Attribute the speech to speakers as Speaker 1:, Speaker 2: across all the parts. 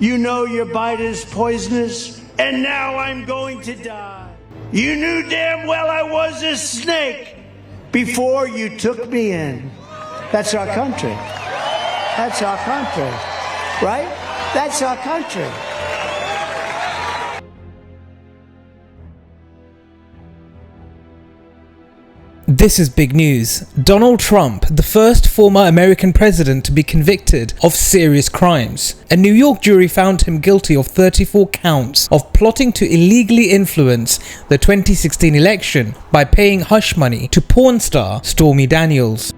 Speaker 1: You know your bite is poisonous, and now I'm going to die. You knew damn well I was a snake before you took me in. That's our country. That's our country. Right? That's our country.
Speaker 2: This is big news. Donald Trump, the first former American president to be convicted of serious crimes. A New York jury found him guilty of 34 counts of plotting to illegally influence the 2016 election by paying hush money to porn star Stormy Daniels.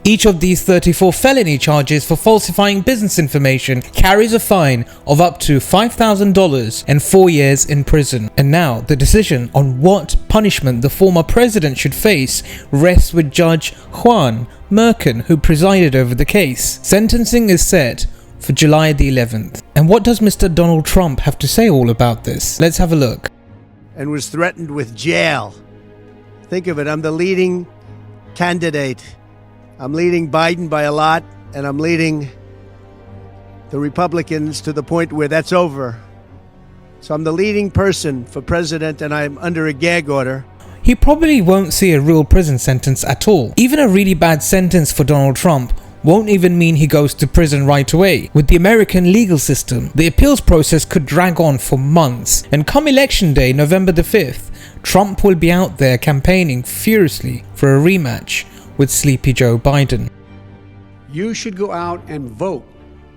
Speaker 2: Each of these 34 felony charges for falsifying business information carries a fine of up to $5,000 and 4 years in prison. And now the decision on what punishment the former president should face rests with Judge Juan Merkin, who presided over the case. Sentencing is set for July the 11th. And what does Mr. Donald Trump have to say all about this? Let's have a look.
Speaker 1: And was threatened with jail. Think of it, I'm the leading candidate. I'm leading Biden by a lot, and I'm leading the Republicans to the point where that's over. So I'm the leading person for president, and I'm under a gag order.
Speaker 2: He probably won't see a real prison sentence at all. Even a really bad sentence for Donald Trump won't even mean he goes to prison right away. With the American legal system, the appeals process could drag on for months, and come election day, November the 5th, Trump will be out there campaigning furiously for a rematch with Sleepy Joe Biden.
Speaker 3: You should go out and vote.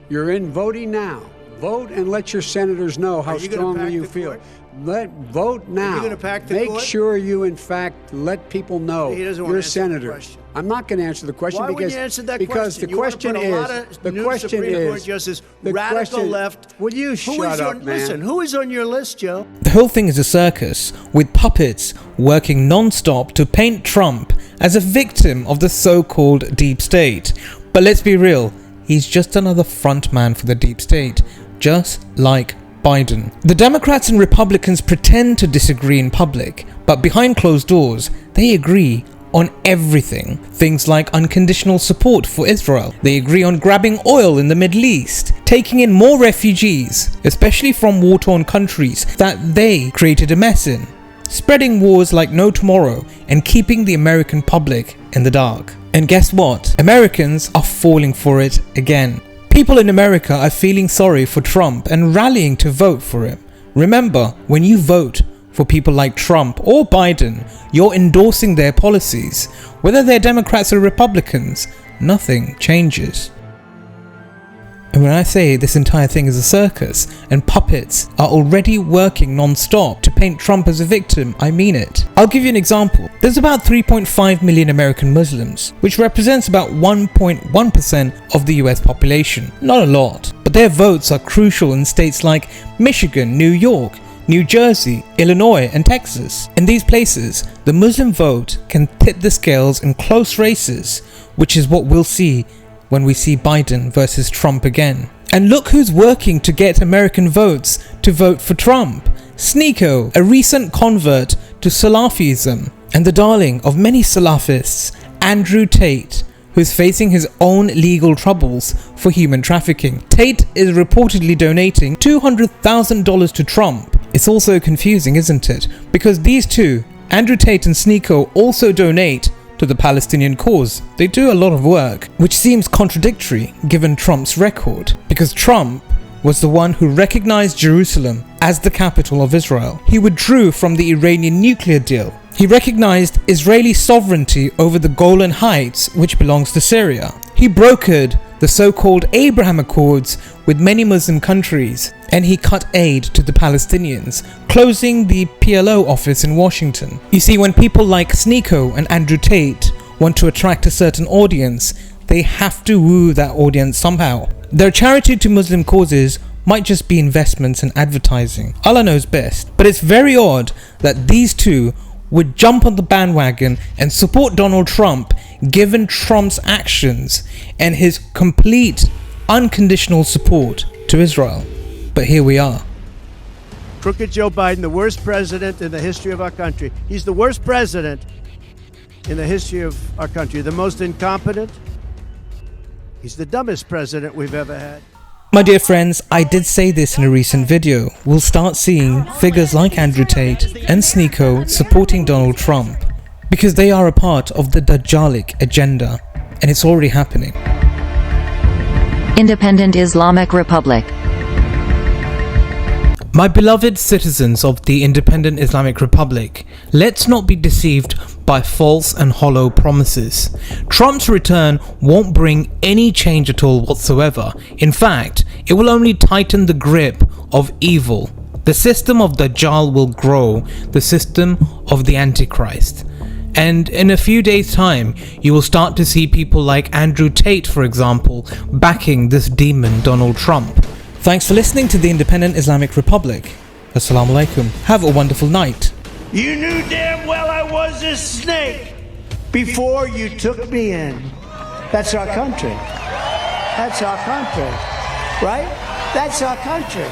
Speaker 3: You're in voting now. Vote and let your senators know how strongly you feel. Vote now.
Speaker 1: Are you gonna pack the
Speaker 3: Make
Speaker 1: court?
Speaker 3: sure you, in fact, let people know
Speaker 1: He doesn't want
Speaker 3: you're a
Speaker 1: to answer the
Speaker 3: senator.
Speaker 1: question.
Speaker 3: I'm not going to answer the question
Speaker 1: Why
Speaker 3: because
Speaker 1: wouldn't you answer that
Speaker 3: because
Speaker 1: question?
Speaker 3: the
Speaker 1: You wanna
Speaker 3: question
Speaker 1: put a lot
Speaker 3: is
Speaker 1: of
Speaker 3: the
Speaker 1: new
Speaker 3: question
Speaker 1: Supreme Court
Speaker 3: is
Speaker 1: justice,
Speaker 3: the
Speaker 1: radical
Speaker 3: question,
Speaker 1: left.
Speaker 3: Will you shut up, man?
Speaker 1: Listen, who is on your list, Joe?
Speaker 2: The whole thing is a circus, with puppets working non-stop to paint Trump as a victim of the so-called deep state. But let's be real, he's just another front man for the deep state, just like Biden. The Democrats and Republicans pretend to disagree in public, but behind closed doors, they agree on everything. Things like unconditional support for Israel. They agree on grabbing oil in the Middle East, taking in more refugees, especially from war-torn countries that they created a mess in, spreading wars like no tomorrow, and keeping the American public in the dark. And guess what? Americans are falling for it again. People in America are feeling sorry for Trump and rallying to vote for him. Remember, when you vote for people like Trump or Biden, you're endorsing their policies. Whether they're Democrats or Republicans, nothing changes. And when I say this entire thing is a circus and puppets are already working non-stop to paint Trump as a victim, I mean it. I'll give you an example. There's about 3.5 million American Muslims, which represents about 1.1% of the US population. Not a lot, but their votes are crucial in states like Michigan, New York, New Jersey, Illinois, and Texas. In these places, the Muslim vote can tip the scales in close races, which is what we'll see when we see Biden versus Trump again. And look who's working to get American votes to vote for Trump. Sneako, a recent convert to Salafism, and the darling of many Salafists, Andrew Tate, who's facing his own legal troubles for human trafficking. Tate is reportedly donating $200,000 to Trump. It's also confusing, isn't it? Because these two, Andrew Tate and Sneako, also donate to the Palestinian cause. They do a lot of work, which seems contradictory given Trump's record, because Trump was the one who recognized Jerusalem as the capital of Israel. He withdrew from the Iranian nuclear deal. He recognized Israeli sovereignty over the Golan Heights, which belongs to Syria. He brokered the so-called Abraham Accords with many Muslim countries, and he cut aid to the Palestinians, closing the PLO office in Washington. You see, when people like Sneako and Andrew Tate want to attract a certain audience, they have to woo that audience somehow. Their charity to Muslim causes might just be investments and advertising. Allah knows best. But it's very odd that these two would jump on the bandwagon and support Donald Trump given Trump's actions and his complete unconditional support to Israel. But here we are.
Speaker 1: Crooked Joe Biden, the worst president in the history of our country. He's the worst president in the history of our country. The most incompetent. He's the dumbest president we've ever had.
Speaker 2: My dear friends, I did say this in a recent video. We'll start seeing figures like Andrew Tate and Sneako supporting Donald Trump because they are a part of the Dajjalic agenda, and it's already happening.
Speaker 4: Independent Islamic Republic.
Speaker 2: My beloved citizens of the Independent Islamic Republic, let's not be deceived by false and hollow promises. Trump's return won't bring any change at all whatsoever. In fact, it will only tighten the grip of evil. The system of Dajjal will grow, the system of the Antichrist. And in a few days' time, you will start to see people like Andrew Tate, for example, backing this demon Donald Trump. Thanks for listening to the Independent Islamic Republic. Assalamu alaikum. Have a wonderful night.
Speaker 1: You knew damn well I was a snake before you took me in. That's our country. That's our country. Right? That's our country.